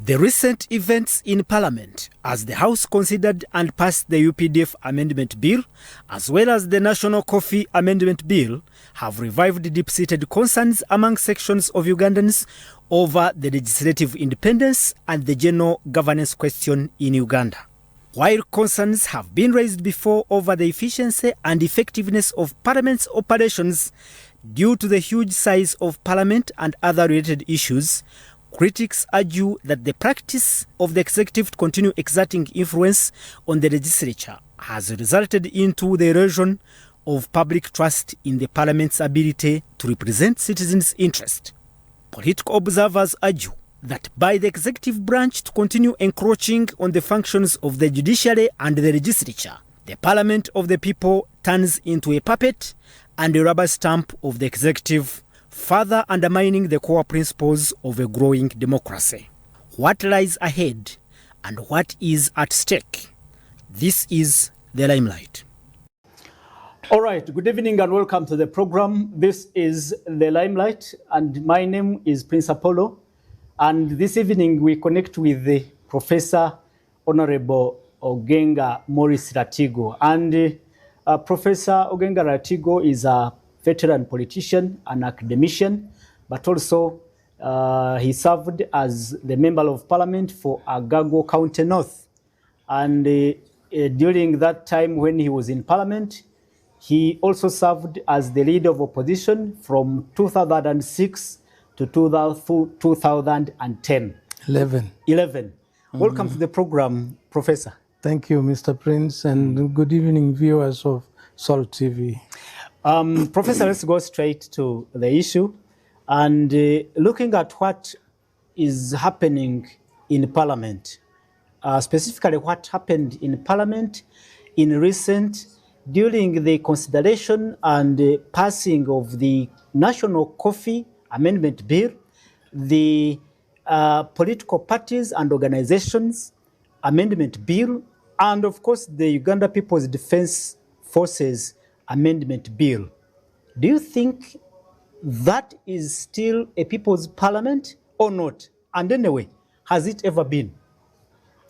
The recent events in Parliament, as the House considered and passed the UPDF Amendment Bill, as well as the National Coffee Amendment Bill, have revived deep-seated concerns among sections of Ugandans over the legislative independence and the general governance question in Uganda. While concerns have been raised before over the efficiency and effectiveness of Parliament's operations due to the huge size of Parliament and other related issues, critics argue that the practice of the executive to continue exerting influence on the legislature has resulted into the erosion of public trust in the Parliament's ability to represent citizens' interest. Political observers argue that by the executive branch to continue encroaching on the functions of the judiciary and the legislature, the Parliament of the people turns into a puppet and a rubber stamp of the executive, further undermining the core principles of a growing democracy. What lies ahead and what is at stake? This is The Limelight. All right, good evening and welcome to the program. This is The Limelight and my name is Prince Apollo. And this evening we connect with the Professor Honorable Ogenga Maurice Ratigo. And Professor Ogenga Ratigo is a veteran politician, an academician, but also he served as the Member of Parliament for Agago County North. And during that time when he was in Parliament, he also served as the leader of opposition from 2006 to 2010. 11. Welcome to the program, Professor. Thank you, Mr. Prince, and good evening, viewers of Salt TV. Professor, let's go straight to the issue. And looking at what is happening in Parliament, specifically what happened in Parliament in recent, during the consideration and passing of the National Coffee Amendment Bill, the Political Parties and Organizations Amendment Bill, and of course the Uganda People's Defense Forces Amendment Bill. Do you think that is still a people's parliament or not? And anyway, has it ever been?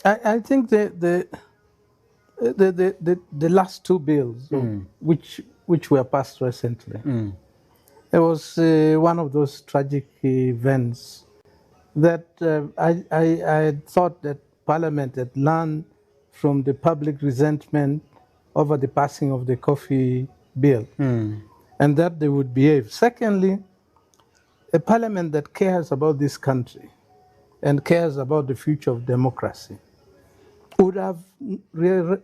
I think the last two bills, which were passed recently, it was one of those tragic events that I thought that Parliament had learned from the public resentment over the passing of the coffee bill, and that they would behave. Secondly, a Parliament that cares about this country and cares about the future of democracy would have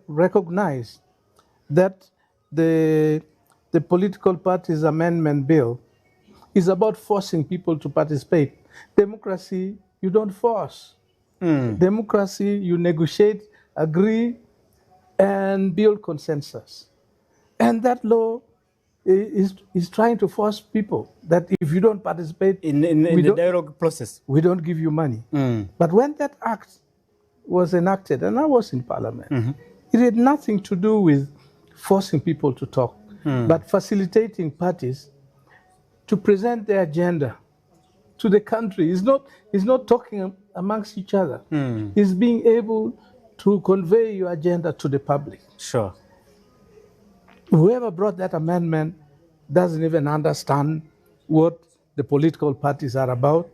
recognized that the Political Parties Amendment Bill is about forcing people to participate. Democracy, you don't force. Democracy, you negotiate, agree, and build consensus. And that law is trying to force people that if you don't participate in the dialogue process, we don't give you money. But when that act was enacted, and I was in Parliament, it had nothing to do with forcing people to talk, but facilitating parties to present their agenda to the country. It's not talking amongst each other. It's being able to convey your agenda to the public. Sure. Whoever brought that amendment doesn't even understand what the political parties are about,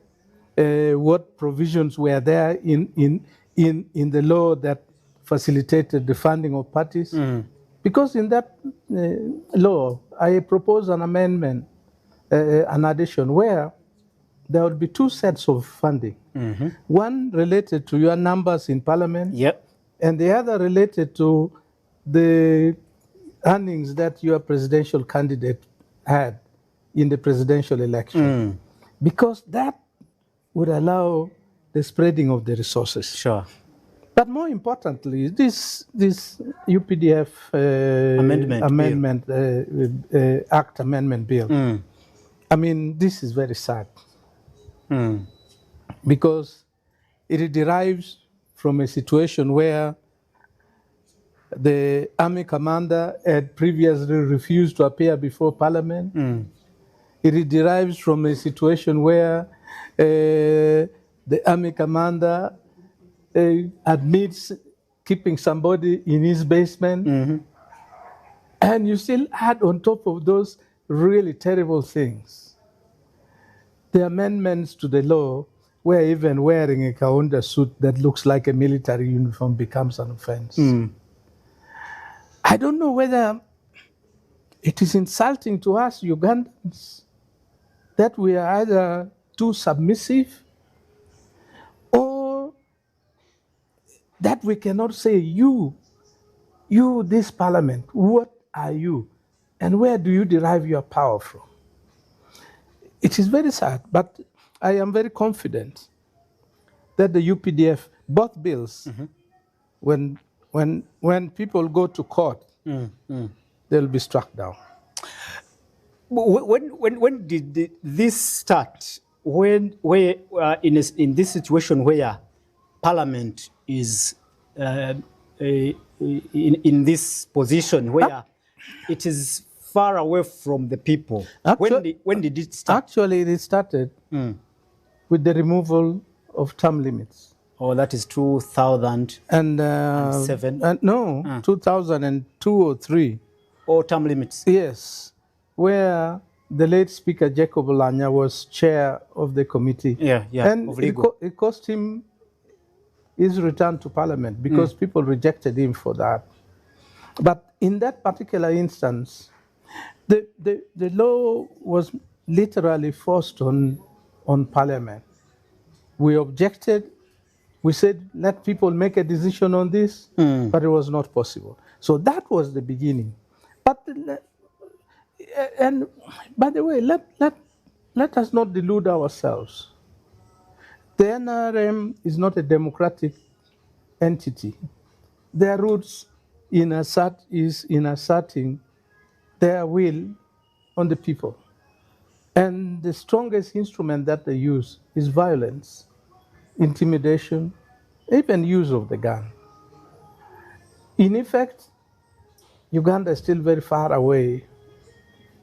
what provisions were there in the law that facilitated the funding of parties. Because in that law, I proposed an amendment, an addition, where there would be two sets of funding. One related to your numbers in Parliament, and the other related to the earnings that your presidential candidate had in the presidential election. Because that would allow the spreading of the resources. Sure. But more importantly, this UPDF Act Amendment Bill, I mean, this is very sad. Because it derives from a situation where the army commander had previously refused to appear before Parliament. It derives from a situation where the army commander admits keeping somebody in his basement. And you still add on top of those really terrible things the amendments to the law where even wearing a Kaunda suit that looks like a military uniform becomes an offense. I don't know whether it is insulting to us Ugandans that we are either too submissive or that we cannot say, you, this parliament, what are you? And where do you derive your power from? It is very sad, but I am very confident that the UPDF, both bills, when people go to court, they'll be struck down. When did this start? In this situation where Parliament is in this position where it is far away from the people. When did it start? Actually, it started with the removal of term limits. Oh, that is 2007? No, 2002 or 3. Oh, term limits. Yes, where the late Speaker Jacob Olanya was chair of the committee. And it cost him his return to Parliament because people rejected him for that. But in that particular instance, the law was literally forced on Parliament. We objected. We said, let people make a decision on this, but it was not possible. So that was the beginning. But and by the way, let us not delude ourselves. The NRM is not a democratic entity. Their roots is in asserting their will on the people. And the strongest instrument that they use is violence, intimidation, even use of the gun. In effect, Uganda is still very far away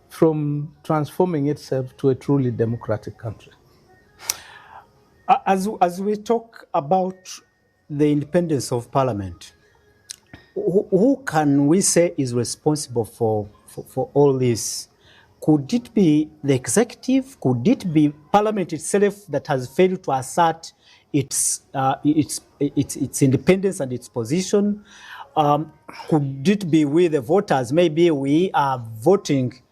from transforming itself to a truly democratic country. As we talk about the independence of Parliament, who can we say is responsible for all this? Could it be the executive? Could it be Parliament itself that has failed to assert its independence and its position? Could it be we, the voters? Maybe we are voting,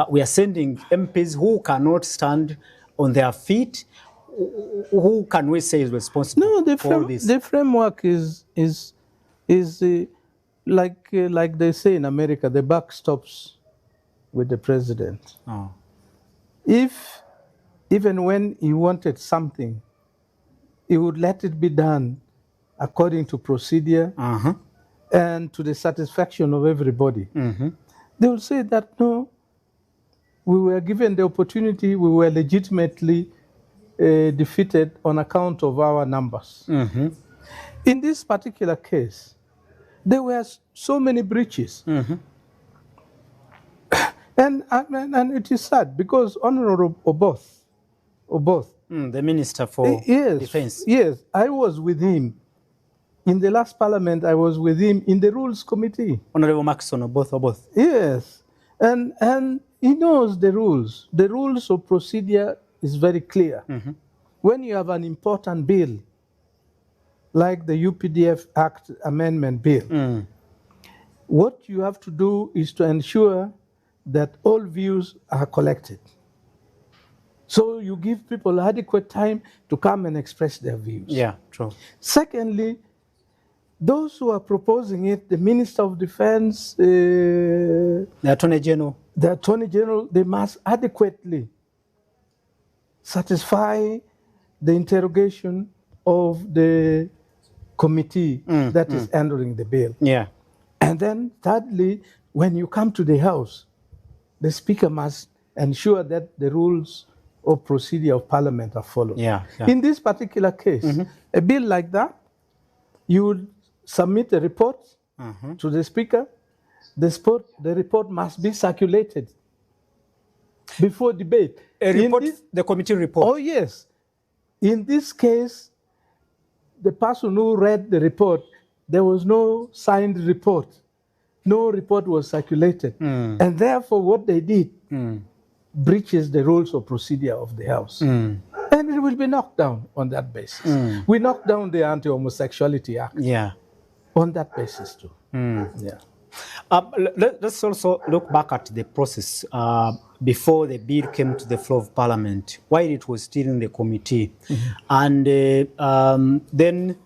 we are sending MPs who cannot stand on their feet. Who can we say is responsible for this? The framework is like they say in America, the buck stops with the president. If even when he wanted something, he would let it be done according to procedure and to the satisfaction of everybody. They will say that, no, we were given the opportunity, we were legitimately defeated on account of our numbers. In this particular case, there were so many breaches. And it is sad because Honorable Oboth, the Minister for Defense. Yes, I was with him. In the last Parliament, I was with him in the Rules Committee. Honorable Maxon Oboth. Yes, and he knows the rules. The rules of procedure is very clear. When you have an important bill, like the UPDF Act Amendment Bill, what you have to do is to ensure that all views are collected. So you give people adequate time to come and express their views. Yeah, true. Secondly, those who are proposing it, the Minister of Defense, the Attorney General, they must adequately satisfy the interrogation of the committee that is handling the bill. Yeah. And then thirdly, when you come to the House, the Speaker must ensure that the rules of procedure of Parliament are followed. Yeah. In this particular case, a bill like that, you would submit a report to the Speaker. The report must be circulated before debate. The committee report? Oh, yes. In this case, the person who read the report, there was no signed report. No report was circulated. And therefore, what they did breaches the rules of procedure of the House. And it will be knocked down on that basis. We knocked down the Anti-Homosexuality Act on that basis too. Yeah. Let's also look back at the process before the bill came to the floor of Parliament, while it was still in the committee. And then,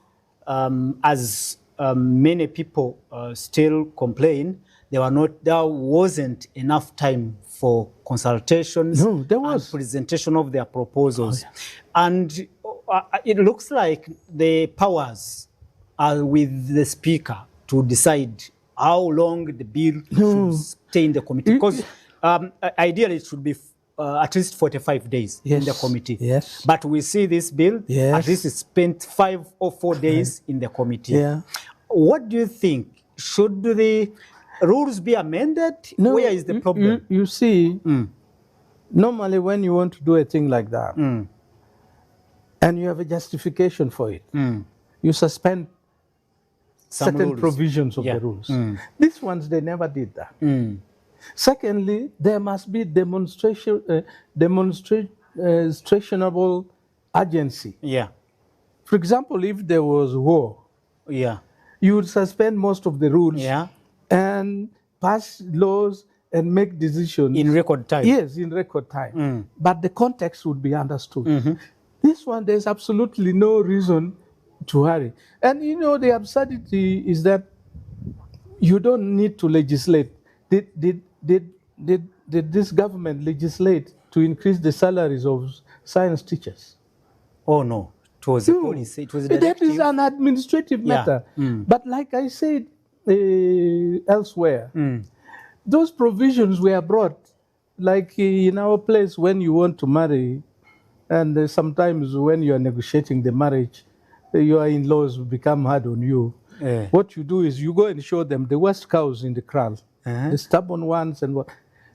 as many people still complain, there wasn't enough time for consultations and presentation of their proposals. And it looks like the powers are with the Speaker to decide how long the bill should stay in the committee. Because ideally it should be at least 45 days in the committee. But we see this bill, at least it spent 5 or 4 days in the committee. What do you think? Should the rules be amended? Where is the problem? You see, normally when you want to do a thing like that, and you have a justification for it, you suspend certain provisions of the rules. These ones, they never did that. Secondly, there must be demonstrationable urgency. For example, if there was war, you would suspend most of the rules and pass laws and make decisions in record time. Yes, in record time. But the context would be understood. This one, there's absolutely no reason to hurry. And you know, the absurdity is that you don't need to legislate. Did this government legislate to increase the salaries of science teachers? Oh no, it was a policy. It was a directive. That is an administrative matter. But like I said elsewhere, those provisions were brought, like in our place when you want to marry, and sometimes when you are negotiating the marriage, your in-laws become hard on you. What you do is you go and show them the worst cows in the kraal, the stubborn ones, and what.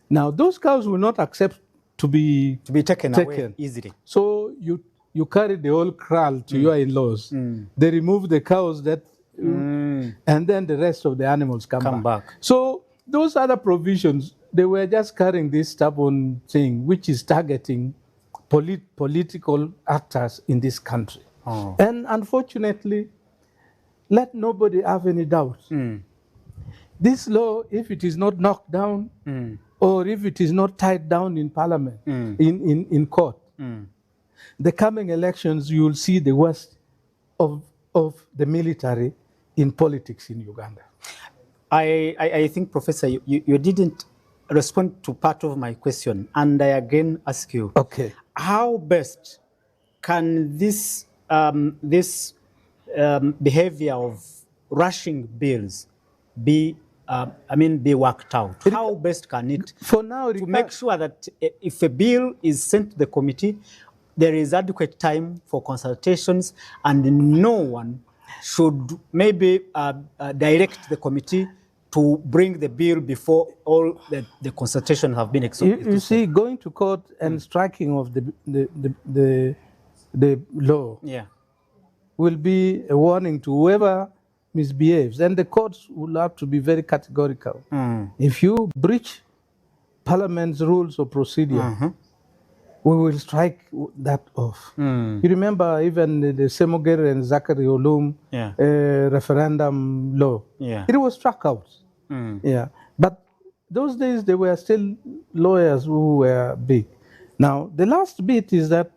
Now those cows will not accept to be taken away easily. So you carry the whole kraal to your in-laws. They remove the cows that, and then the rest of the animals come back. So those other provisions, they were just carrying this stubborn thing, which is targeting political actors in this country. And unfortunately, let nobody have any doubt. This law, if it is not knocked down, or if it is not tied down in Parliament, in court, the coming elections, you will see the worst of the military in politics in Uganda. I think, Professor, you didn't respond to part of my question, and I again ask you, how best can this behavior of rushing bills be worked out? How best can it, for now, to make sure that if a bill is sent to the committee, there is adequate time for consultations, and no one should maybe direct the committee to bring the bill before all the consultations have been exhausted? You see, going to court and striking of the law will be a warning to whoever misbehaves, and the courts will have to be very categorical. If you breach Parliament's rules of procedure, we will strike that off. You remember even the Semogere and Zachary Olum referendum law. It was struck out. But those days there were still lawyers who were big. Now, the last bit is that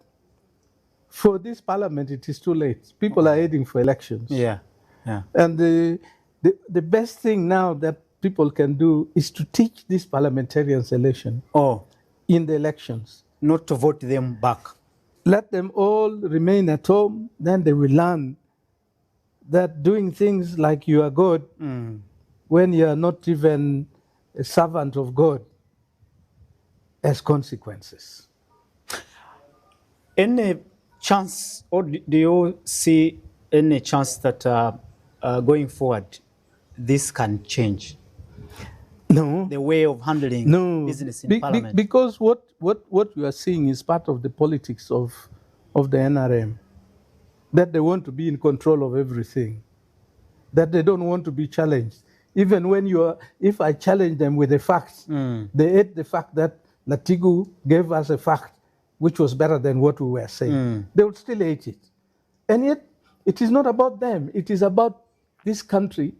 for this Parliament, it is too late. People are heading for elections. And the best thing now that people can do is to teach these parliamentarians election in the elections. Not to vote them back. Let them all remain at home, then they will learn that doing things like you are God when you are not even a servant of God has consequences. Any chance, or do you see any chance that going forward this can change? No. The way of handling business in Parliament? Because what you are seeing is part of the politics of the NRM. that they want to be in control of everything, that they don't want to be challenged. Even when if I challenge them with the facts, they ate the fact that Latigu gave us a fact which was better than what we were saying. They would still eat it. And yet, it is not about them. It is about this country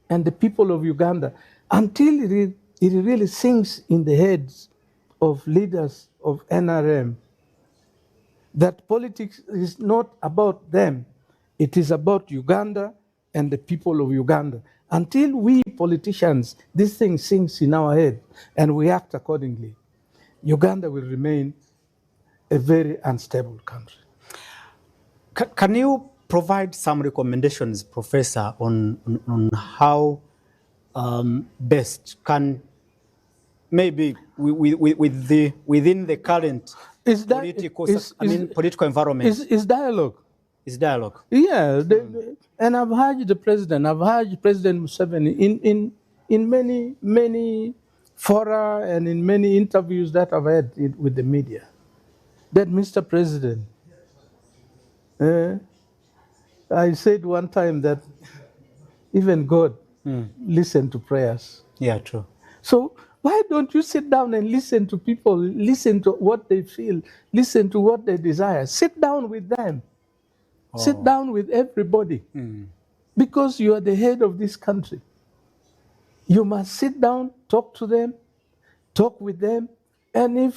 and the people of Uganda until it really sinks in the heads of leaders of NRM that politics is not about them. It is about Uganda and the people of Uganda. Until we politicians, this thing sinks in our head and we act accordingly, Uganda will remain a very unstable country. Can you provide some recommendations, Professor, on how best can maybe within the current political environment? Is dialogue. Is dialogue. Yeah, and I've heard President Museveni in many fora and in many interviews that I've had with the media, that Mr. President, I said one time that even God listened to prayers. Yeah, true. So why don't you sit down and listen to people, listen to what they feel, listen to what they desire, sit down with them. Sit down with everybody because you are the head of this country. You must sit down, talk to them, talk with them, and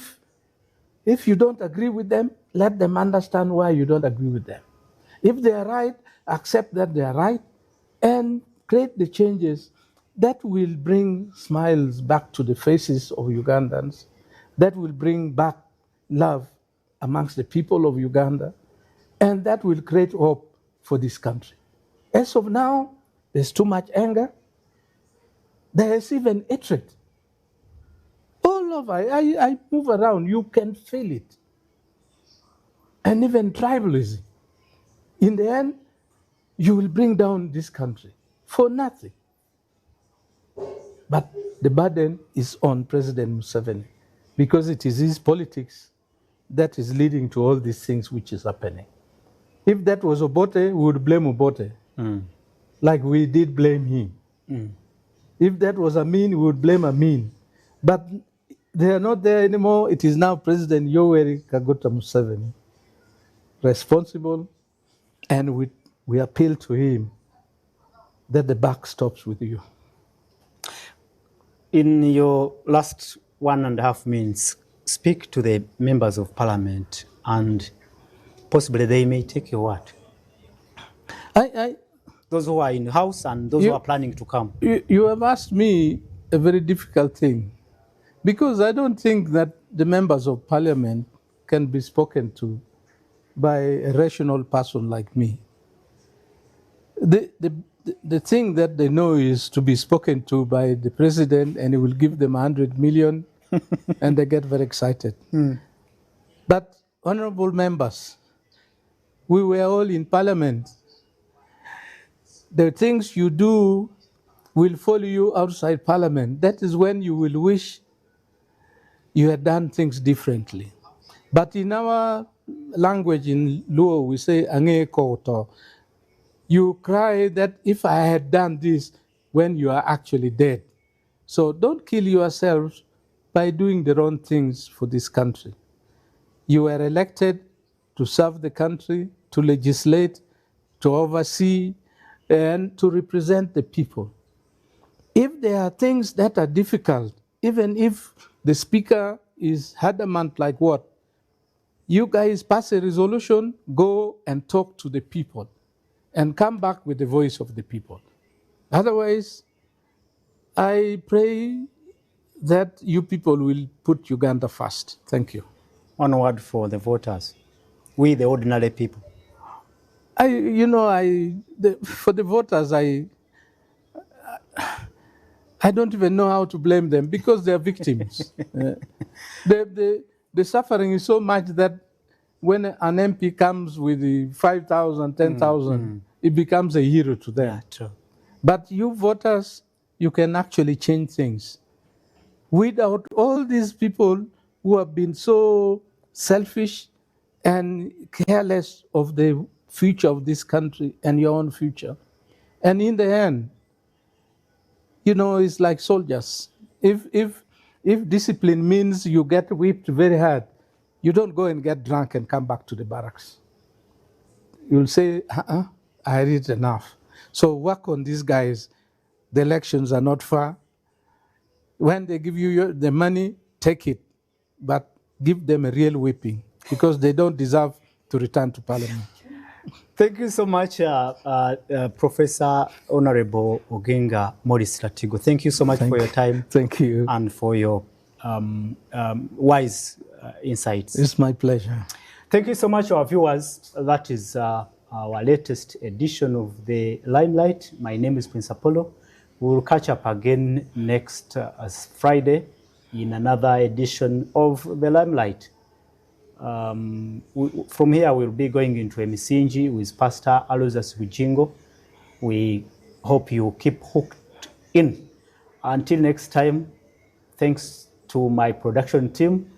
if you don't agree with them, let them understand why you don't agree with them. If they are right, accept that they are right, and create the changes that will bring smiles back to the faces of Ugandans, that will bring back love amongst the people of Uganda, and that will create hope for this country. As of now, there's too much anger. There's even hatred. All over, I move around, you can feel it. And even tribalism. In the end, you will bring down this country for nothing. But the burden is on President Museveni because it is his politics that is leading to all these things which is happening. If that was Obote, we would blame Obote, like we did blame him. If that was Amin, we would blame Amin. But they are not there anymore. It is now President Yoweri Kaguta Museveni, responsible, and we appeal to him that the buck stops with you. In your last 1.5 minutes, speak to the members of parliament and possibly they may take your word. Those who are in the house and those who are planning to come. You have asked me a very difficult thing because I don't think that the members of parliament can be spoken to by a rational person like me. The thing that they know is to be spoken to by the president and he will give them 100 million and they get very excited. But honorable members, we were all in parliament. The things you do will follow you outside parliament. That is when you will wish you had done things differently. But in our language in Luo, we say, "Ange koto." You cry that if I had done this when you are actually dead. So don't kill yourselves by doing the wrong things for this country. You were elected to serve the country, to legislate, to oversee, and to represent the people. If there are things that are difficult, even if the speaker is adamant like what, you guys pass a resolution, go and talk to the people, and come back with the voice of the people. Otherwise, I pray that you people will put Uganda first. Thank you. One word for the voters, we the ordinary people. For the voters, I don't even know how to blame them because they are victims. The suffering is so much that when an MP comes with 5,000, 10,000, it becomes a hero to them. Yeah, true. But you voters, you can actually change things. Without all these people who have been so selfish and careless of the future of this country and your own future. And in the end, it's like soldiers. If discipline means you get whipped very hard, you don't go and get drunk and come back to the barracks. You'll say, I had it enough. So work on these guys. The elections are not far. When they give you the money, take it, but give them a real whipping, because they don't deserve to return to parliament. Thank you so much, Professor Honorable Ogenga Morris Latigo. Thank you so much for your time. Thank you. And for your wise insights. It's my pleasure. Thank you so much, our viewers. That is our latest edition of the Limelight. My name is Prince Apollo. We will catch up again next Friday in another edition of the Limelight. From here, we'll be going into a Misinji with Pastor Aloysius Wijingo. We hope you keep hooked in. Until next time, thanks to my production team.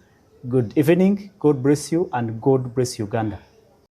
Good evening, God bless you, and God bless Uganda.